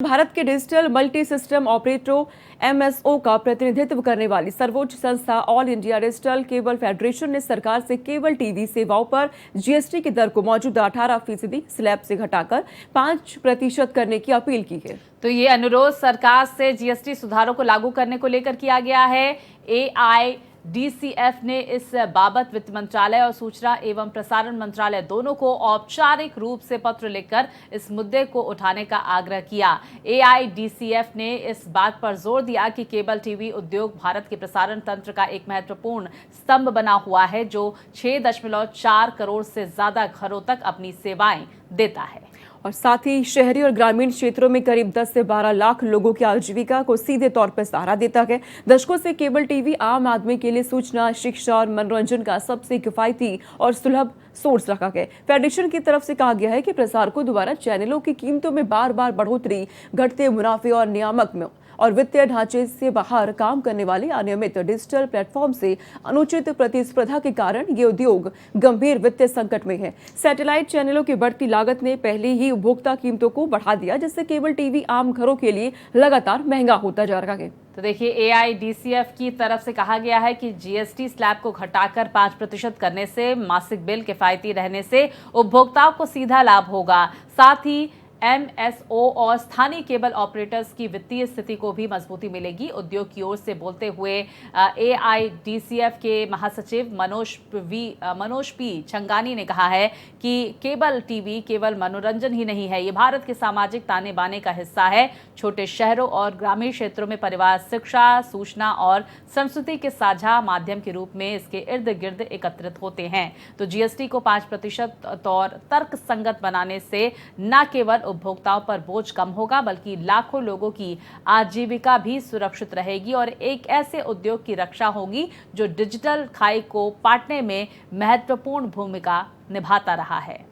भारत के digital multi system ऑपरेटरों MSO का प्रतिनिधित्व करने वाली सर्वोच्च संस्था all India digital cable federation ने सरकार से केबल टीवी सेवाओं पर जीएसटी की दर को मौजूदा 18% स्लैब से घटाकर 5% करने की अपील की है। तो ये अनुरोध सरकार से जीएसटी सुधारों को लागू करने को लेकर किया गया है। एआईडीसीएफ ने इस बाबत वित्त मंत्रालय और सूचना एवं प्रसारण मंत्रालय दोनों को औपचारिक रूप से पत्र लिखकर इस मुद्दे को उठाने का आग्रह किया। एआईडीसीएफ ने इस बात पर जोर दिया कि केबल टीवी उद्योग भारत के प्रसारण तंत्र का एक महत्वपूर्ण स्तंभ बना हुआ है, जो 6.4 करोड़ से ज्यादा घरों तक अपनी सेवाएं देता है। और साथ ही शहरी और ग्रामीण क्षेत्रों में करीब 10 से 12 लाख लोगों की आजीविका को सीधे तौर पर सहारा देता है। दशकों से केबल टीवी आम आदमी के लिए सूचना, शिक्षा और मनोरंजन का सबसे किफायती और सुलभ सोर्स रखा गया। फेडरेशन की तरफ से कहा गया है कि प्रसारकों द्वारा चैनलों की कीमतों में बार बार बढ़ोतरी, घटते मुनाफे और नियामक में और वित्तीय ढांचे से बाहर काम करने वाले अनियमित डिजिटल प्लेटफॉर्म से अनुचित प्रतिस्पर्धा के कारण ये उद्योग गंभीर वित्तीय संकट में है। सैटेलाइट चैनलों की बढ़ती लागत ने पहले ही उपभोक्ता कीमतों को बढ़ा दिया, जिससे केबल टीवी आम घरों के लिए लगातार महंगा होता जा रहा है। तो देखिए, एआईडीसीएफ की तरफ से कहा गया है कि जीएसटी स्लैब को घटाकर 5% करने से मासिक बिल किफायती रहने से उपभोक्ताओं को सीधा लाभ होगा। साथ ही एमएसओ और स्थानीय केबल ऑपरेटर्स की वित्तीय स्थिति को भी मजबूती मिलेगी। उद्योग की ओर से बोलते हुए एआईडीसीएफ के महासचिव मनोज पी छंगानी ने कहा है कि केबल टीवी केवल मनोरंजन ही नहीं है, ये भारत के सामाजिक ताने बाने का हिस्सा है। छोटे शहरों और ग्रामीण क्षेत्रों में परिवार शिक्षा, सूचना और संस्कृति के साझा माध्यम के रूप में इसके इर्द गिर्द एकत्रित होते हैं। तो जीएसटी को 5% और तर्क संगत बनाने से न केवल उपभोक्ताओं पर बोझ कम होगा, बल्कि लाखों लोगों की आजीविका भी सुरक्षित रहेगी और एक ऐसे उद्योग की रक्षा होगी जो डिजिटल खाई को पाटने में महत्वपूर्ण भूमिका निभाता रहा है।